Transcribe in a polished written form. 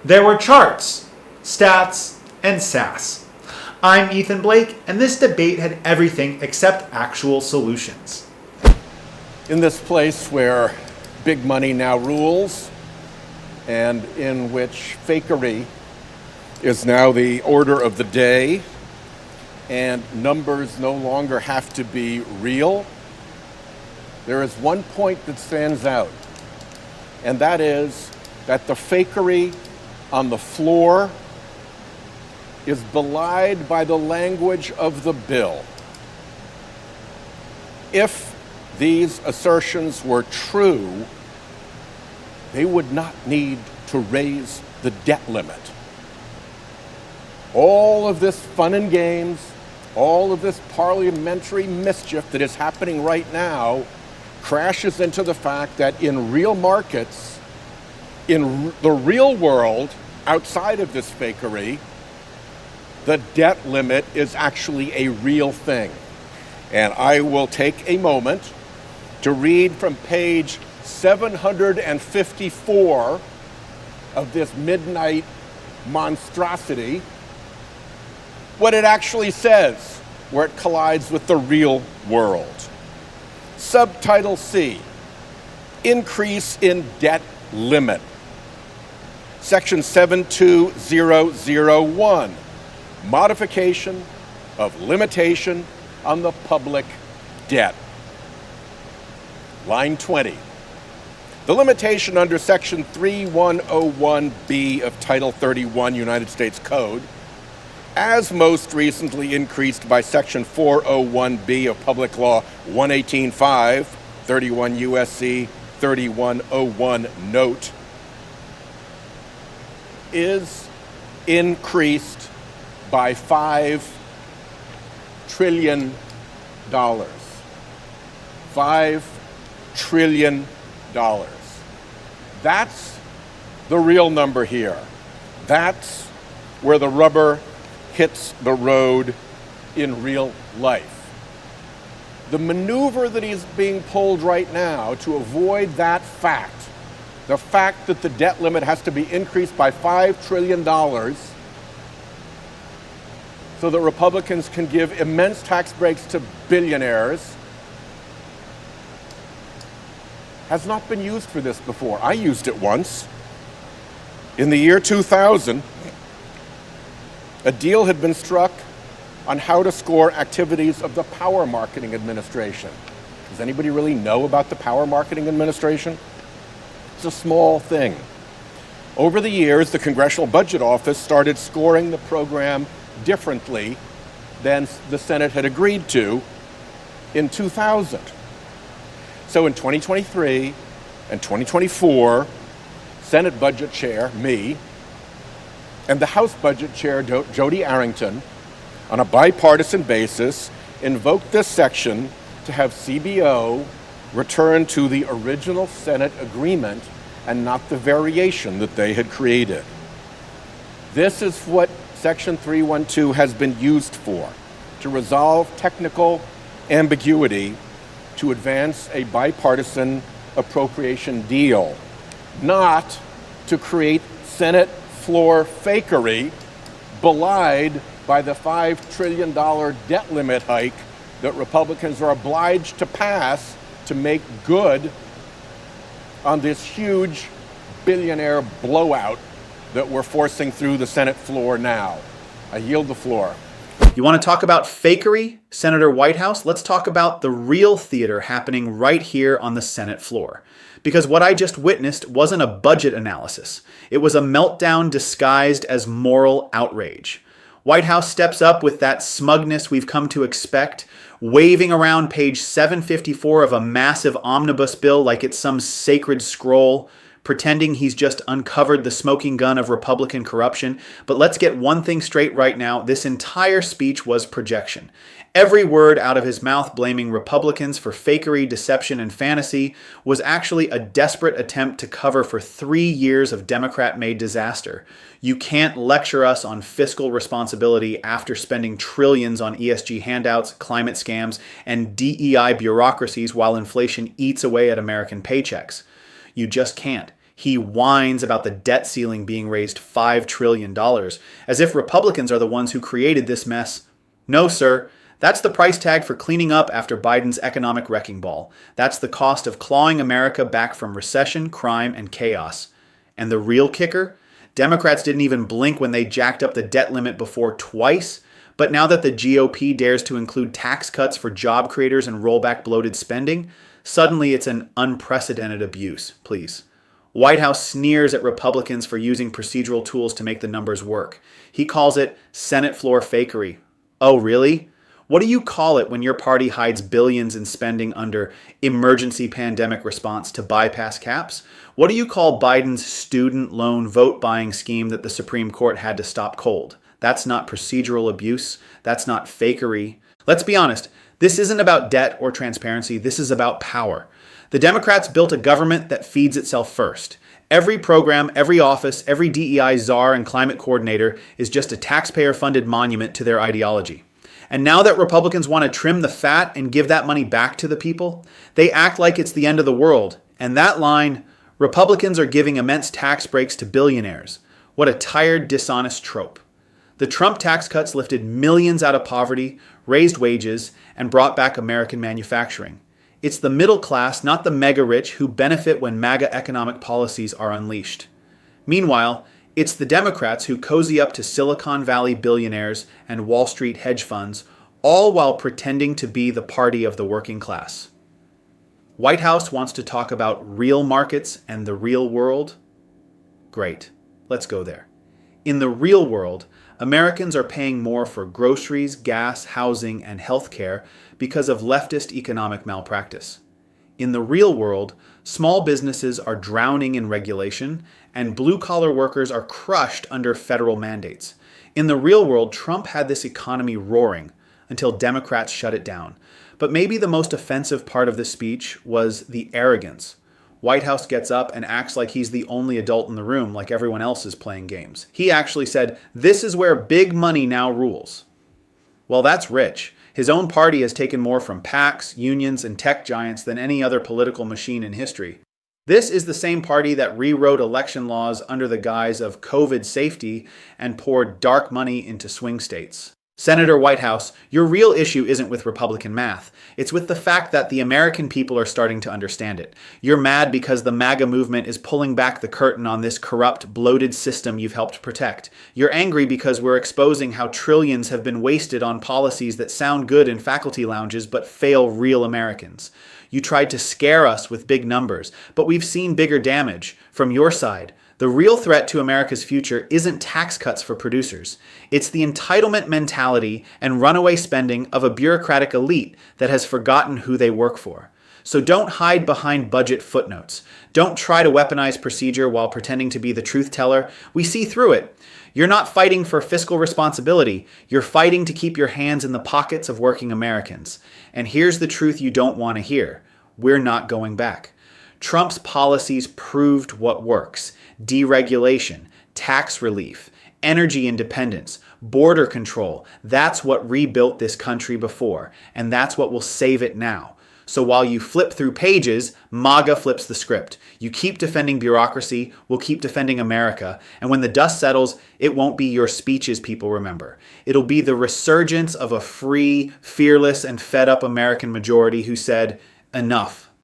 There were charts, stats, and sass. I'm Ethan Blake, and this debate had everything except actual solutions. In this place where big money now rules, and in which fakery is now the order of the day, and numbers no longer have to be real, there is one point that stands out, and that is that the fakery on the floor is belied by the language of the bill. If these assertions were true, they would not need to raise the debt limit. All of this fun and games, all of this parliamentary mischief that is happening right now crashes into the fact that in real markets, in the real world, outside of this fakery, the debt limit is actually a real thing. And I will take a moment to read from page 754 of this midnight monstrosity what it actually says, where it collides with the real world. Subtitle C, Increase in Debt Limit. Section 72001, Modification of Limitation on the Public Debt. Line 20. The limitation under Section 3101B of Title 31 United States Code, as most recently increased by Section 401B of Public Law 118.5, 31 U.S.C. 3101 Note, is increased by $5 trillion. $5 trillion. That's the real number here. That's where the rubber hits the road in real life. The maneuver that is being pulled right now to avoid that fact, the fact that the debt limit has to be increased by $5 trillion so that Republicans can give immense tax breaks to billionaires, has not been used for this before. I used it once. In the year 2000, a deal had been struck on how to score activities of the Power Marketing Administration. Does anybody really know about the Power Marketing Administration? It's a small thing. Over the years, the Congressional Budget Office started scoring the program differently than the Senate had agreed to in 2000. So in 2023 and 2024, Senate Budget Chair, me, and the House Budget Chair, Jody Arrington, on a bipartisan basis, invoked this section to have CBO return to the original Senate agreement and not the variation that they had created. This is what Section 312 has been used for, to resolve technical ambiguity, to advance a bipartisan appropriation deal, not to create Senate floor fakery belied by the $5 trillion debt limit hike that Republicans are obliged to pass to make good on this huge billionaire blowout that we're forcing through the Senate floor now. I yield the floor. You want to talk about fakery, Senator Whitehouse? Let's talk about the real theater happening right here on the Senate floor. Because what I just witnessed wasn't a budget analysis. It was a meltdown disguised as moral outrage. Whitehouse steps up with that smugness we've come to expect, waving around page 754 of a massive omnibus bill like it's some sacred scroll, pretending he's just uncovered the smoking gun of Republican corruption. But let's get one thing straight right now. This entire speech was projection. Every word out of his mouth blaming Republicans for fakery, deception, and fantasy was actually a desperate attempt to cover for 3 years of Democrat-made disaster. You can't lecture us on fiscal responsibility after spending trillions on ESG handouts, climate scams, and DEI bureaucracies while inflation eats away at American paychecks. You just can't. He whines about the debt ceiling being raised $5 trillion, as if Republicans are the ones who created this mess. No, sir. That's the price tag for cleaning up after Biden's economic wrecking ball. That's the cost of clawing America back from recession, crime, and chaos. And the real kicker? Democrats didn't even blink when they jacked up the debt limit before twice. But now that the GOP dares to include tax cuts for job creators and roll back bloated spending, suddenly it's an unprecedented abuse, please. Whitehouse sneers at Republicans for using procedural tools to make the numbers work. He calls it Senate floor fakery. Oh, really? What do you call it when your party hides billions in spending under emergency pandemic response to bypass caps? What do you call Biden's student loan vote buying scheme that the Supreme Court had to stop cold? That's not procedural abuse. That's not fakery. Let's be honest. This isn't about debt or transparency. This is about power. The Democrats built a government that feeds itself first. Every program, every office, every DEI czar and climate coordinator is just a taxpayer-funded monument to their ideology. And now that Republicans want to trim the fat and give that money back to the people, they act like it's the end of the world. And that line, Republicans are giving immense tax breaks to billionaires. What a tired, dishonest trope. The Trump tax cuts lifted millions out of poverty, raised wages, and brought back American manufacturing. It's the middle class, not the mega-rich, who benefit when MAGA economic policies are unleashed. Meanwhile, it's the Democrats who cozy up to Silicon Valley billionaires and Wall Street hedge funds, all while pretending to be the party of the working class. Whitehouse wants to talk about real markets and the real world? Great. Let's go there. In the real world, Americans are paying more for groceries, gas, housing, and healthcare because of leftist economic malpractice. In the real world, small businesses are drowning in regulation, and blue-collar workers are crushed under federal mandates. In the real world, Trump had this economy roaring until Democrats shut it down. But maybe the most offensive part of the speech was the arrogance. Whitehouse gets up and acts like he's the only adult in the room, like everyone else is playing games. He actually said, "This is where big money now rules." Well, that's rich. His own party has taken more from PACs, unions, and tech giants than any other political machine in history. This is the same party that rewrote election laws under the guise of COVID safety and poured dark money into swing states. Senator Whitehouse, your real issue isn't with Republican math. It's with the fact that the American people are starting to understand it. You're mad because the MAGA movement is pulling back the curtain on this corrupt, bloated system you've helped protect. You're angry because we're exposing how trillions have been wasted on policies that sound good in faculty lounges but fail real Americans. You tried to scare us with big numbers, but we've seen bigger damage from your side. The real threat to America's future isn't tax cuts for producers. It's the entitlement mentality and runaway spending of a bureaucratic elite that has forgotten who they work for. So don't hide behind budget footnotes. Don't try to weaponize procedure while pretending to be the truth teller. We see through it. You're not fighting for fiscal responsibility. You're fighting to keep your hands in the pockets of working Americans. And here's the truth you don't want to hear. We're not going back. Trump's policies proved what works. Deregulation, tax relief, energy independence, border control. That's what rebuilt this country before, and that's what will save it now. So while you flip through pages, MAGA flips the script. You keep defending bureaucracy, we'll keep defending America, and when the dust settles, it won't be your speeches people remember. It'll be the resurgence of a free, fearless, and fed-up American majority who said, "Enough.